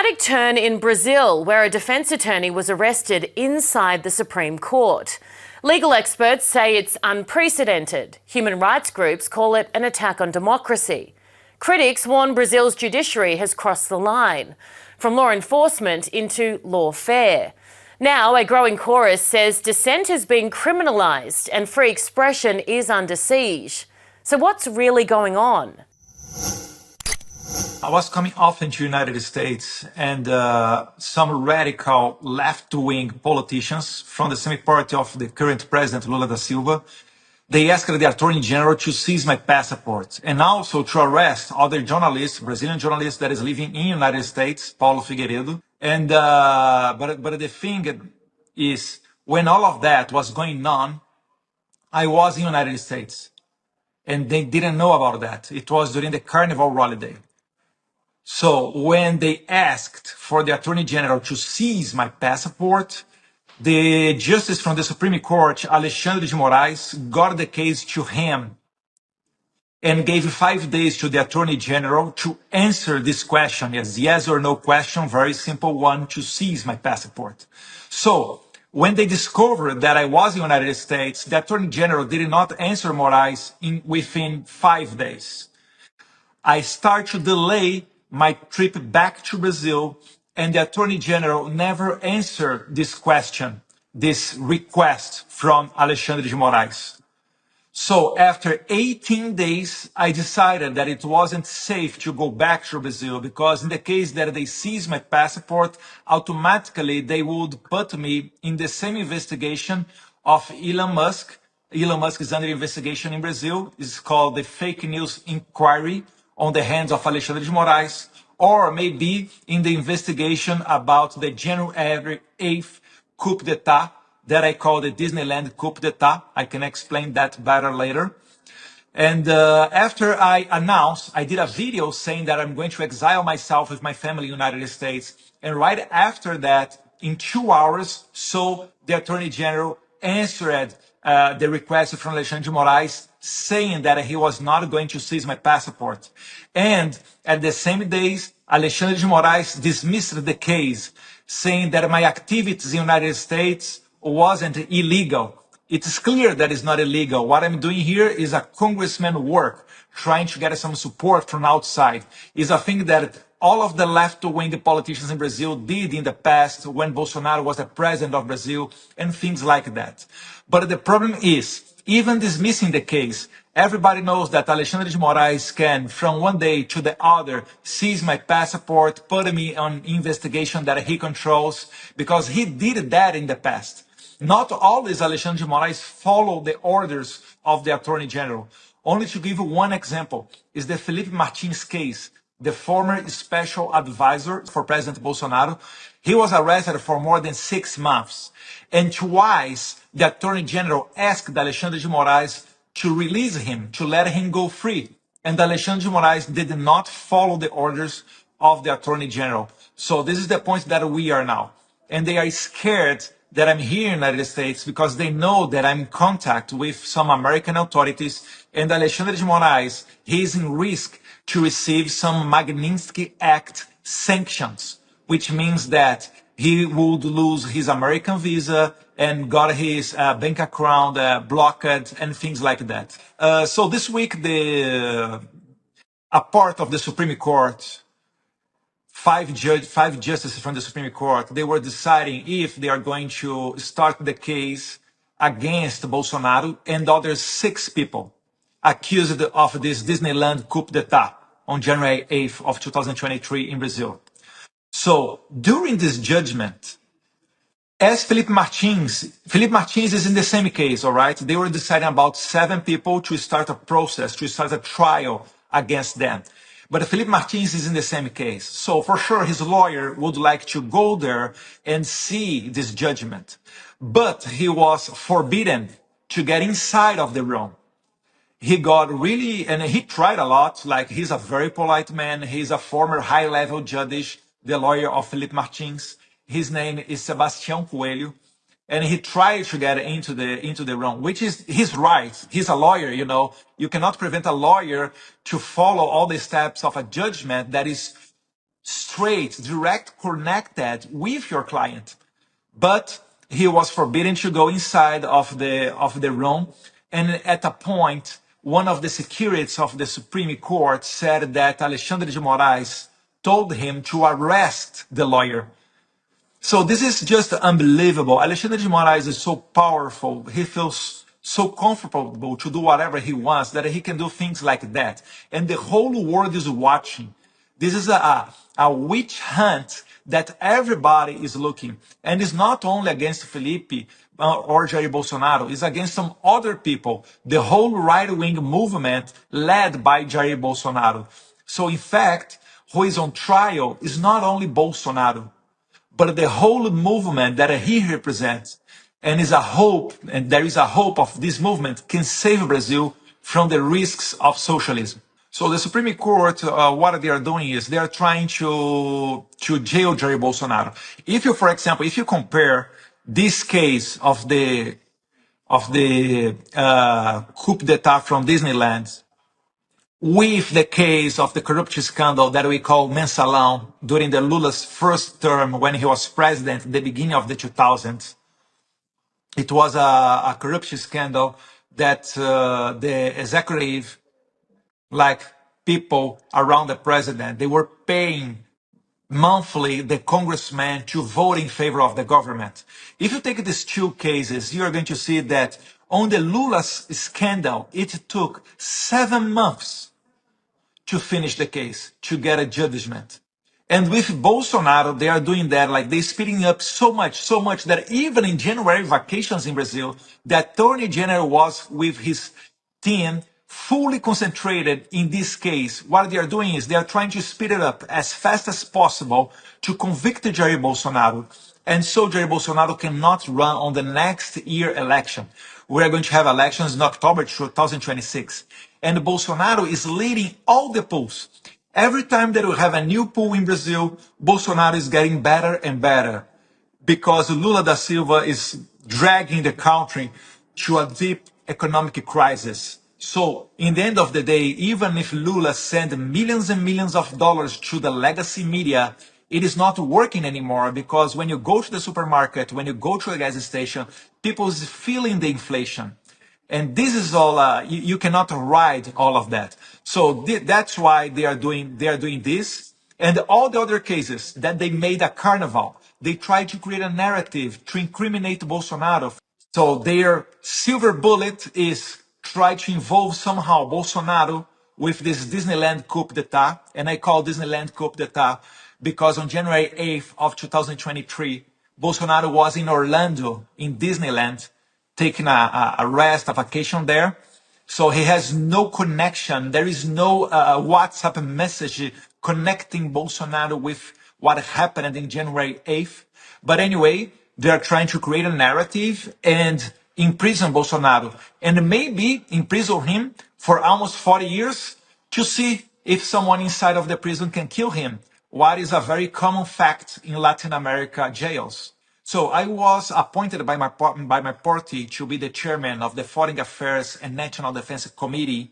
dramatic turn in Brazil, where a defence attorney was arrested inside the Supreme Court. Legal experts say it's unprecedented. Human rights groups call it an attack on democracy. Critics warn Brazil's judiciary has crossed the line, from law enforcement into lawfare. Now, a growing chorus says dissent is being criminalised and free expression is under siege. So what's really going on? I was coming often to the United States, and some radical left-wing politicians from the same party of the current president, Lula da Silva, they asked the Attorney General to seize my passport and also to arrest other journalists, Brazilian journalists that is living in the United States, Paulo Figueiredo. And but the thing is, when all of that was going on, I was in the United States, and they didn't know about that. It was during the Carnival holiday. So when they asked for the Attorney General to seize my passport, the justice from the Supreme Court, Alexandre de Moraes, got the case to him and gave 5 days to the Attorney General to answer this question, as yes or no question, very simple one, to seize my passport. So when they discovered that I was in the United States, the Attorney General did not answer Moraes within 5 days. I start to delay my trip back to Brazil, and the Attorney General never answered this question, this request from Alexandre de Moraes. So after 18 days, I decided that it wasn't safe to go back to Brazil, because in the case that they seize my passport, automatically they would put me in the same investigation of Elon Musk. Elon Musk is under investigation in Brazil. It's called the fake news inquiry on the hands of Alexandre de Moraes, or maybe in the investigation about the January 8th coup d'etat that I call the Disneyland coup d'etat. I can explain that better later. And after I announced, I did a video saying that I'm going to exile myself with my family in the United States. And right after that, in 2 hours, so the Attorney General answered the request from Alexandre de Moraes, saying that he was not going to seize my passport. And at the same days, Alexandre de Moraes dismissed the case, saying that my activities in the United States wasn't illegal. It is clear that it's not illegal. What I'm doing here is a congressman work, trying to get some support from outside. It's a thing that all of the left-wing politicians in Brazil did in the past when Bolsonaro was the president of Brazil and things like that. But the problem is, even dismissing the case, everybody knows that Alexandre de Moraes can, from one day to the other, seize my passport, put me on investigation that he controls, because he did that in the past. Not always Alexandre de Moraes follow the orders of the Attorney General. Only to give you one example is the Felipe Martins case, the former special advisor for President Bolsonaro. He was arrested for more than 6 months. And twice, the Attorney General asked Alexandre de Moraes to release him, to let him go free. And Alexandre de Moraes did not follow the orders of the Attorney General. So this is the point that we are now. And they are scared that I'm here in the United States because they know that I'm in contact with some American authorities, and Alexandre de Moraes, he is in risk to receive some Magnitsky Act sanctions, which means that he would lose his American visa and got his bank account blocked and things like that. So this week, a part of the Supreme Court, five justices from the Supreme Court, they were deciding if they are going to start the case against Bolsonaro and other 6 people accused of this Disneyland coup d'etat on January 8th of 2023 in Brazil. So during this judgment, as Felipe Martins is in the same case, all right? They were deciding about 7 people to start a process, to start a trial against them. But Felipe Martins is in the same case. So for sure, his lawyer would like to go there and see this judgment. But he was forbidden to get inside of the room. He got really, and he tried a lot, like he's a very polite man. He's a former high-level judge, the lawyer of Felipe Martins. His name is Sebastião Coelho. And he tried to get into the room, which is his right. He's a lawyer, you know. You cannot prevent a lawyer to follow all the steps of a judgment that is straight, direct, connected with your client. But he was forbidden to go inside of the room. And at a point, one of the securities of the Supreme Court said that Alexandre de Moraes told him to arrest the lawyer. So this is just unbelievable. Alexandre de Moraes is so powerful. He feels so comfortable to do whatever he wants that he can do things like that. And the whole world is watching. This is a witch hunt that everybody is looking. And it's not only against Felipe or Jair Bolsonaro, it's against some other people. The whole right-wing movement led by Jair Bolsonaro. So in fact, who is on trial is not only Bolsonaro, but the whole movement that he represents. And is a hope, and there is a hope of this movement can save Brazil from the risks of socialism. So the Supreme Court, what they are doing is they are trying to jail Jair Bolsonaro. If you, for example, if you compare this case of the coup d'état from Disneyland with the case of the corruption scandal that we call Mensalão during the Lula's first term when he was president at the beginning of the 2000s. It was a corruption scandal that the executive, like people around the president, they were paying monthly the congressman to vote in favor of the government. If you take these two cases, you are going to see that on the Lula's scandal, it took 7 months to finish the case, to get a judgment. And with Bolsonaro, they are doing that, like they're speeding up so much that even in January vacations in Brazil, the Attorney General was with his team fully concentrated in this case. What they are doing is they are trying to speed it up as fast as possible to convict Jair Bolsonaro. And so Jair Bolsonaro cannot run on the next year election. We are going to have elections in October 2026. And Bolsonaro is leading all the polls. Every time that we have a new poll in Brazil, Bolsonaro is getting better and better because Lula da Silva is dragging the country to a deep economic crisis. So, in the end of the day, even if Lula sent millions and millions of dollars to the legacy media, it is not working anymore because when you go to the supermarket, when you go to a gas station, people is feeling the inflation. And this is all, you cannot ride all of that. So that's why they are doing this. And all the other cases that they made a carnival, they tried to create a narrative to incriminate Bolsonaro. So their silver bullet is try to involve somehow Bolsonaro with this Disneyland coup d'etat. And I call Disneyland coup d'etat because on January 8th of 2023, Bolsonaro was in Orlando, in Disneyland, taking a rest, a vacation there. So he has no connection. There is no WhatsApp message connecting Bolsonaro with what happened in January 8th. But anyway, they are trying to create a narrative and imprison Bolsonaro and maybe imprison him for almost 40 years to see if someone inside of the prison can kill him. What is a very common fact in Latin America jails. So I was appointed by my party to be the chairman of the Foreign Affairs and National Defense Committee.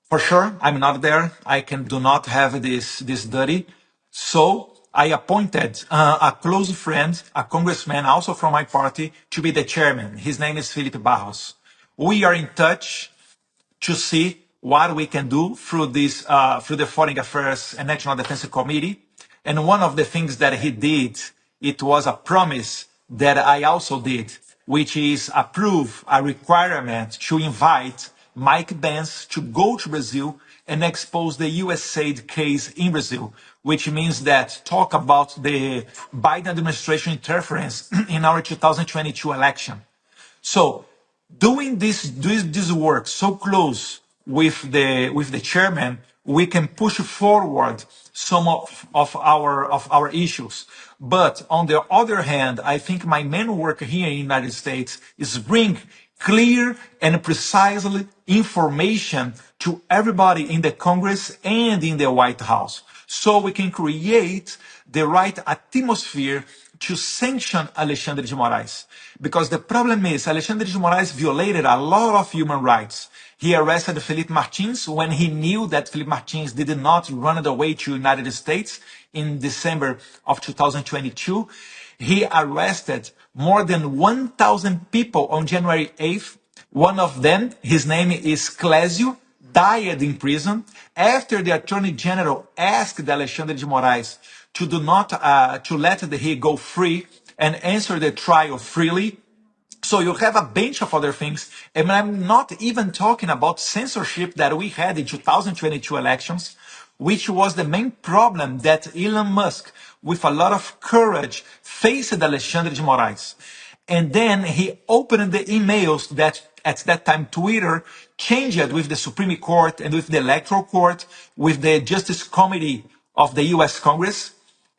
For sure, I'm not there. I do not have this duty. So I appointed a close friend, a congressman also from my party, to be the chairman. His name is Felipe Barros. We are in touch to see what we can do through this, through the Foreign Affairs and National Defense Committee. And one of the things that he did, it was a promise that I also did, which is approve a requirement to invite Mike Pence to go to Brazil and expose the USAID case in Brazil, which means that talk about the Biden administration interference in our 2022 election. So doing this work so close with the chairman, we can push forward some of our issues. But on the other hand, I think my main work here in the United States is bring clear and precisely information to everybody in the Congress and in the White House, so we can create the right atmosphere to sanction Alexandre de Moraes. Because the problem is Alexandre de Moraes violated a lot of human rights. He arrested Felipe Martins when he knew that Felipe Martins did not run away to United States in December of 2022. He arrested more than 1,000 people on January 8th. One of them, his name is Clésio, died in prison after the Attorney General asked Alexandre de Moraes to let he go free and answer the trial freely. So you have a bunch of other things, and I'm not even talking about censorship that we had in 2022 elections, which was the main problem that Elon Musk, with a lot of courage, faced Alexandre de Moraes. And then he opened the emails that at that time Twitter changed with the Supreme Court and with the Electoral Court, with the Justice Committee of the US Congress.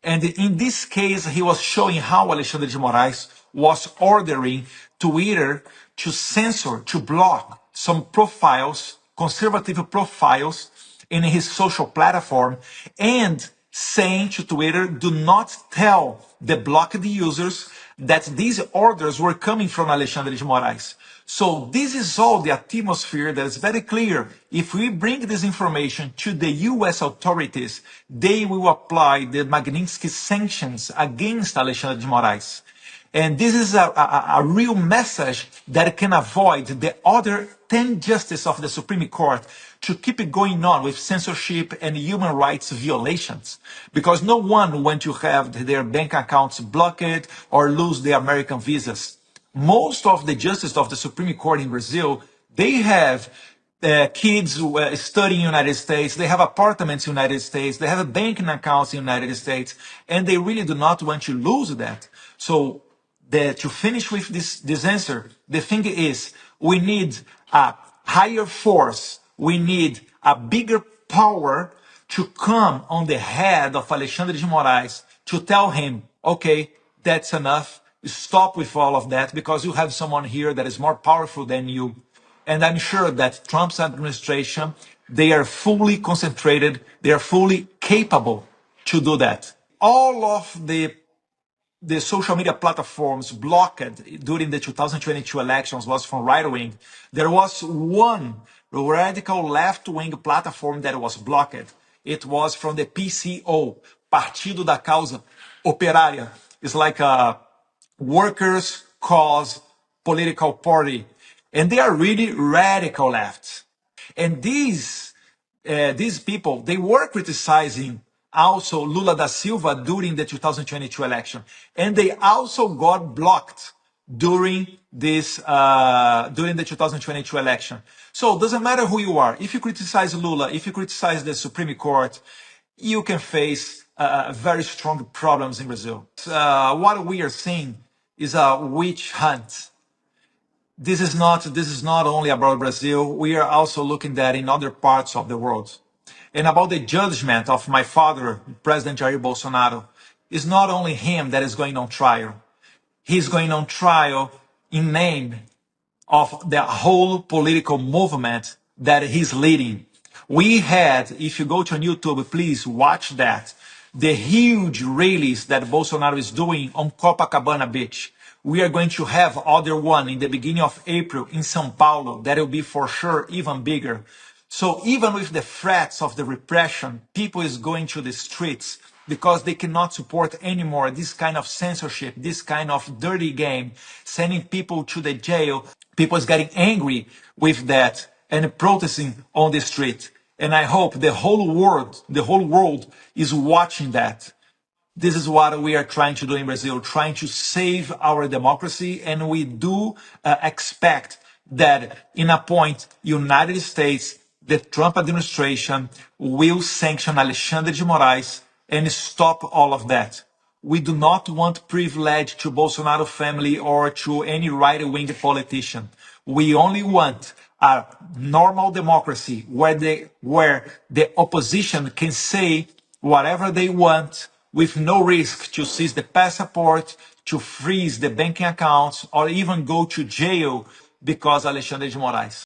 And in this case, he was showing how Alexandre de Moraes was ordering Twitter to censor, to block some profiles, conservative profiles in his social platform, and saying to Twitter, do not tell the blocked users that these orders were coming from Alexandre de Moraes. So this is all the atmosphere that is very clear. If we bring this information to the US authorities, they will apply the Magnitsky sanctions against Alexandre de Moraes. And this is a real message that can avoid the other 10 justices of the Supreme Court to keep it going on with censorship and human rights violations. Because no one wants to have their bank accounts blocked or lose their American visas. Most of the justices of the Supreme Court in Brazil, they have kids studying in the United States, they have apartments in the United States, they have banking accounts in the United States, and they really do not want to lose that. So to finish with this answer, the thing is, we need a higher force, we need a bigger power to come on the head of Alexandre de Moraes to tell him, okay, that's enough, stop with all of that, because you have someone here that is more powerful than you. And I'm sure that Trump's administration, they are fully concentrated, they are fully capable to do that. All of the social media platforms blocked during the 2022 elections was from right-wing. There was one radical left-wing platform that was blocked. It was from the PCO, Partido da Causa Operária. It's like a workers' cause political party. And they are really radical left. And these people, they were criticizing also Lula da Silva during the 2022 election. And they also got blocked during the 2022 election. So it doesn't matter who you are. If you criticize Lula, if you criticize the Supreme Court, you can face very strong problems in Brazil. What we are seeing is a witch hunt. This is not only about Brazil. We are also looking at in other parts of the world. And about the judgment of my father, President Jair Bolsonaro, it's not only him that is going on trial. He's going on trial in name of the whole political movement that he's leading. We had, if you go to YouTube, please watch that, the huge rallies that Bolsonaro is doing on Copacabana Beach. We are going to have other one in the beginning of April in São Paulo that will be for sure even bigger. So even with the threats of the repression, people is going to the streets because they cannot support anymore this kind of censorship, this kind of dirty game, sending people to the jail. People is getting angry with that and protesting on the street. And I hope the whole world is watching that. This is what we are trying to do in Brazil, trying to save our democracy. And we do expect that in a point, United States, the Trump administration will sanction Alexandre de Moraes and stop all of that. We do not want privilege to Bolsonaro family or to any right-wing politician. We only want a normal democracy where the opposition can say whatever they want with no risk to seize the passport, to freeze the banking accounts, or even go to jail because Alexandre de Moraes.